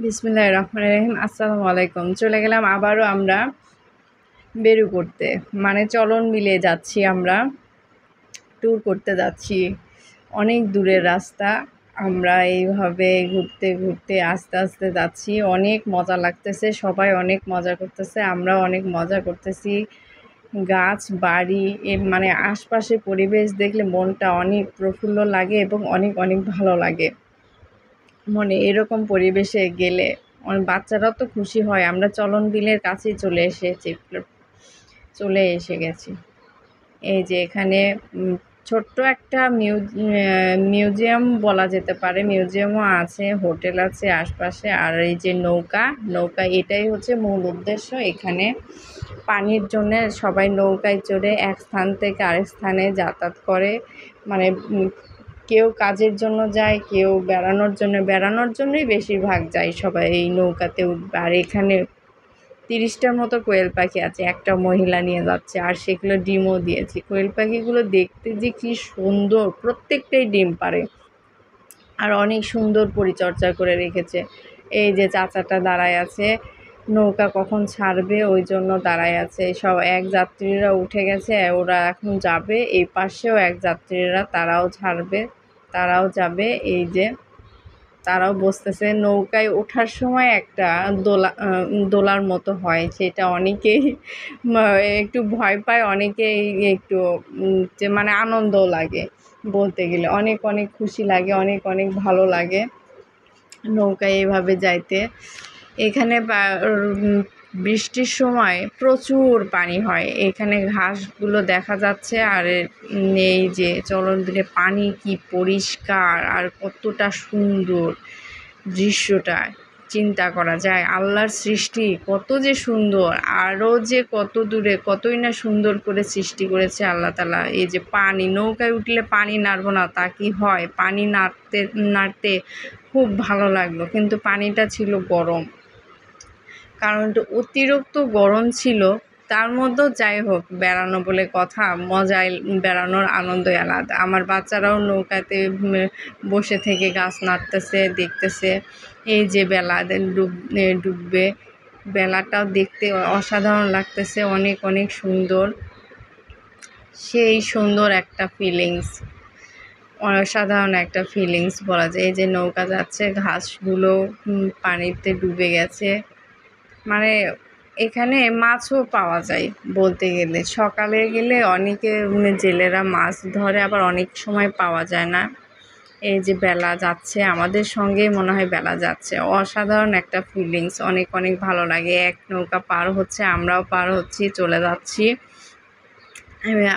বিসমিল্লাহির রহমানির রহিম। আসসালামু আলাইকুম। চলে গেলাম আবারও আমরা বেরু করতে, মানে চলন মিলে যাচ্ছি, আমরা ট্যুর করতে যাচ্ছি। অনেক দূরের রাস্তা, আমরা এইভাবে ঘুরতে ঘুরতে আস্তে আস্তে যাচ্ছি। অনেক মজা লাগতেছে, সবাই অনেক মজা করতেছে, আমরাও অনেক মজা করতেছি। গাছ বাড়ি মানে আশপাশে পরিবেশ দেখলে মনটা অনেক প্রফুল্ল লাগে এবং অনেক অনেক ভালো লাগে মনে। এরকম পরিবেশে গেলে বাচ্চারাও তো খুশি হয়। আমরা চলন বিলের কাছেই চলে এসে গেছি। এই যে এখানে ছোট্ট একটা মিউজিয়াম বলা যেতে পারে, মিউজিয়ামও আছে, হোটেল আছে আশপাশে। আর এই যে নৌকা এটাই হচ্ছে মূল উদ্দেশ্য। এখানে পানির জন্য সবাই নৌকায় চড়ে এক স্থান থেকে আরেক স্থানে যাতায়াত করে। মানে কেউ কাজের জন্য যায়, কেউ বেড়ানোর জন্যই বেশিরভাগ যায় সবাই এই নৌকাতে উঠবে। আর এখানে 30টার মতো কোয়েল পাখি আছে, একটা মহিলা নিয়ে যাচ্ছে, আর সেগুলো ডিমও দিয়েছে। কোয়েল পাখিগুলো দেখতে যে কি সুন্দর, প্রত্যেকটাই ডিম পাড়ে আর অনেক সুন্দর পরিচর্যা করে রেখেছে। এই যে চাচাটা দাঁড়ায় আছে, নৌকা কখন ছাড়বে ওই জন্য দাঁড়ায় আছে। সব এক যাত্রীরা উঠে গেছে, ওরা এখন যাবে। এই পাশেও এক যাত্রীরা, তারাও ছাড়বে, তারাও যাবে। এই যে তারাও বসতেছে। নৌকায় ওঠার সময় একটা দোলার মতো হয়, সেটা অনেকেই একটু ভয় পায়, অনেকেই একটু যে মানে আনন্দও লাগে। বলতে গেলে অনেক অনেক খুশি লাগে, অনেক অনেক ভালো লাগে নৌকায় এভাবে যাইতে। এখানে বৃষ্টির সময় প্রচুর পানি হয়, এখানে ঘাসগুলো দেখা যাচ্ছে। আর এই যে চলন বিলে পানি কি পরিষ্কার আর কতটা সুন্দর দৃশ্যটা, চিন্তা করা যায়। আল্লাহর সৃষ্টি কত যে সুন্দর, আরও যে কত দূরে কতই না সুন্দর করে সৃষ্টি করেছে আল্লাহ তাআলা। এই যে পানি, নৌকায় উঠলে পানি নাড়বো না তা কি হয়? পানি নাড়তে নাড়তে খুব ভালো লাগলো, কিন্তু পানিটা ছিল গরম। কারণ অতিরিক্ত গরম ছিল। তার মধ্যেও যাই হোক, বেড়ানো বলে কথা, মজায় বেড়ানোর আনন্দই আলাদা। আমার বাচ্চারাও নৌকাতে বসে থেকে গাছ নাড়তেছে, দেখতেছে। এই যে বেলা ডুববে, বেলাটাও দেখতে অসাধারণ লাগতেছে, অনেক অনেক সুন্দর। সেই সুন্দর একটা ফিলিংস, অসাধারণ একটা ফিলিংস বলা যায়। এই যে নৌকা যাচ্ছে, ঘাসগুলো পানিতে ডুবে গেছে। মানে এখানে মাছও পাওয়া যায় বলতে গেলে। সকালে গেলে অনেকে জেলেরা মাছ ধরে, আবার অনেক সময় পাওয়া যায় না। এই যে বেলা যাচ্ছে, আমাদের সঙ্গেই মনে হয় বেলা যাচ্ছে। অসাধারণ একটা ফিলিংস, অনেক অনেক ভালো লাগে। এক নৌকা পার হচ্ছে, আমরাও পার হচ্ছি, চলে যাচ্ছি,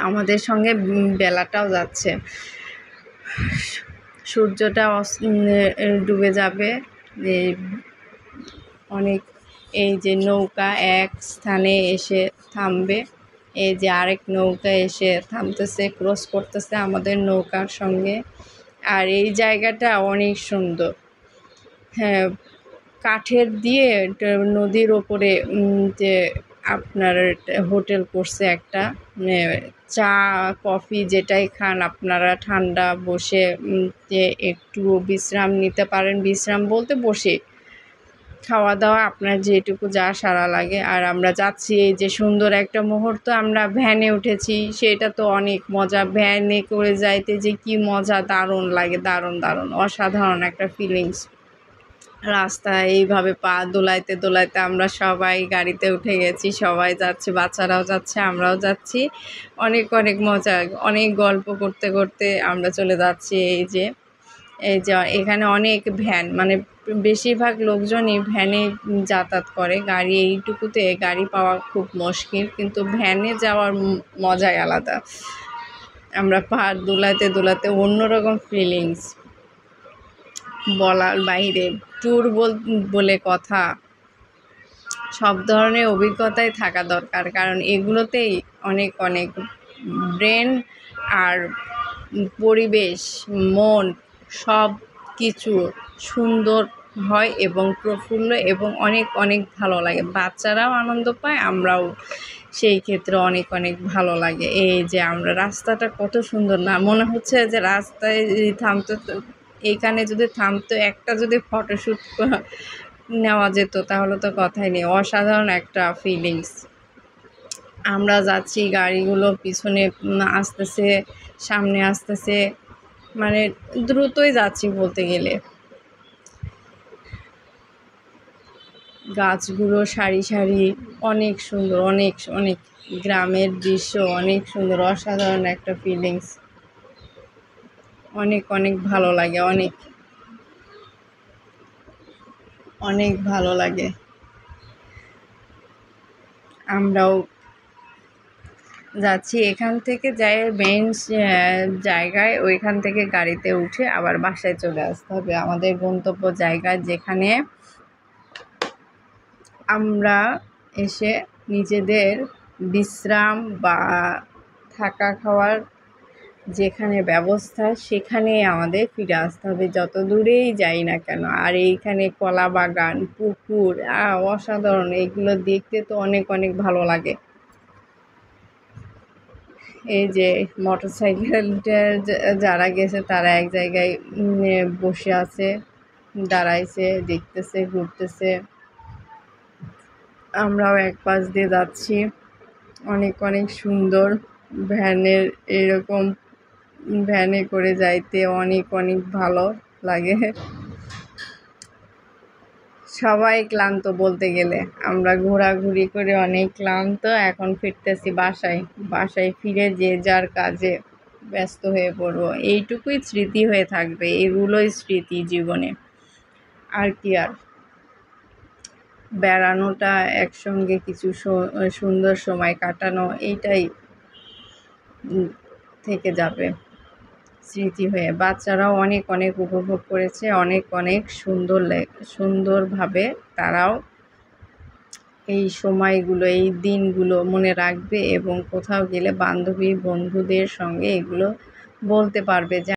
আমাদের সঙ্গে বেলাটাও যাচ্ছে। সূর্যটা ডুবে যাবে। অনেক, এই যে নৌকা এক স্থানে এসে থামবে, এই যে আরেক নৌকা এসে থামতেছে, ক্রস করতেছে আমাদের নৌকার সঙ্গে। আর এই জায়গাটা অনেক সুন্দর। হ্যাঁ, কাঠের দিয়ে নদীর ওপরে যে আপনার হোটেল করছে একটা, চা কফি যেটাই খান আপনারা, ঠান্ডা বসে যে একটু বিশ্রাম নিতে পারেন। বিশ্রাম বলতে বসে খাওয়া দাওয়া আপনার যেটুকু যা সারা লাগে। আর আমরা যাচ্ছি, এই যে সুন্দর একটা মুহূর্ত, আমরা ভ্যানে উঠেছি, সেটা তো অনেক মজা। ভ্যানে করে যাইতে যে কি মজা, দারুণ লাগে, দারুণ দারুণ অসাধারণ একটা ফিলিংস। রাস্তায় এইভাবে পা দোলাইতে দোলাইতে আমরা সবাই গাড়িতে উঠে গেছি, সবাই যাচ্ছি, বাচ্চারাও যাচ্ছে, আমরাও যাচ্ছি। অনেক অনেক মজা, অনেক গল্প করতে করতে আমরা চলে যাচ্ছি। এই যে এখানে অনেক ভ্যান, মানে বেশিরভাগ লোকজনই ভ্যানে যাতায়াত করে। গাড়ি এইটুকুতে গাড়ি পাওয়া খুব মুশকিল, কিন্তু ভ্যানে যাওয়ার মজাই আলাদা। আমরা পা দোলাতে দোলাতে, অন্যরকম ফিলিংস বলার বাইরে। ট্যুর বলে কথা, সব ধরনের অভিজ্ঞতাই থাকা দরকার, কারণ এগুলোতেই অনেক অনেক ব্রেন আর পরিবেশ, মন, সব কিছু সুন্দর হয় এবং প্রফুল্ল এবং অনেক অনেক ভালো লাগে। বাচ্চারাও আনন্দ পায়, আমরাও সেই ক্ষেত্রে অনেক অনেক ভালো লাগে। এই যে আমরা, রাস্তাটা কত সুন্দর না, মনে হচ্ছে যে রাস্তায় থামতে, এইখানে যদি থামতো, একটা যদি ফটোশ্যুট নেওয়া যেত তাহলে তো কথাই নেই। অসাধারণ একটা ফিলিংস। আমরা যাচ্ছি, গাড়িগুলো পিছনে আসতেছে, সামনে আসতেছে, মানে দ্রুতই যাচ্ছি বলতে গেলে। গাছগুলো সারি সারি, অনেক সুন্দর, অনেক অনেক গ্রামের দৃশ্য অনেক সুন্দর, অসাধারণ একটা ফিলিংস। অনেক অনেক ভালো লাগে, অনেক অনেক ভালো লাগে। আমরাও যাচ্ছি এখান থেকে যাই মেইন জায়গায়, ওইখান থেকে গাড়িতে উঠে আবার বাসায় চলে আসতে হবে আমাদের গন্তব্য জায়গায়, যেখানে আমরা এসে নিজেদের বিশ্রাম বা থাকা খাওয়ার যেখানে ব্যবস্থা সেখানে আমাদের ফিরে আসতে হবে, যত দূরেই যাই না কেন। আর এইখানে কলা বাগান, পুকুর, অসাধারণ, এগুলো দেখতে তো অনেক অনেক ভালো লাগে। এই যে মোটরসাইকেলটা যারা গেছে তারা এক জায়গায় বসে আছে, দাঁড়াইছে, দেখতেছে, ঘুরতেছে। আমরাও এক পাশ দিয়ে যাচ্ছি, অনেক অনেক সুন্দর। ভ্যানের এরকম ভ্যানে করে যাইতে অনেক অনেক ভালো লাগে। সবাই ক্লান্ত বলতে গেলে, আমরা ঘোরাঘুরি করে অনেক ক্লান্ত, এখন ফিরতেছি বাসায়। বাসায় ফিরে যে যার কাজে ব্যস্ত হয়ে পড়বো। এইটুকুই স্মৃতি হয়ে থাকবে, এগুলোই স্মৃতি জীবনে। আর কি আর, বেড়ানোটা, একসঙ্গে কিছু সুন্দর সময় কাটানো, এইটাই থেকে যাবে স্মৃতি হয়ে। বাচ্চারাও অনেক অনেক উপভোগ করেছে, অনেক অনেক সুন্দরভাবে তারাও এই সময়গুলো, এই দিনগুলো মনে রাখবে এবং কোথাও গেলে বান্ধবী বন্ধুদের সঙ্গে এগুলো বলতে পারবে যে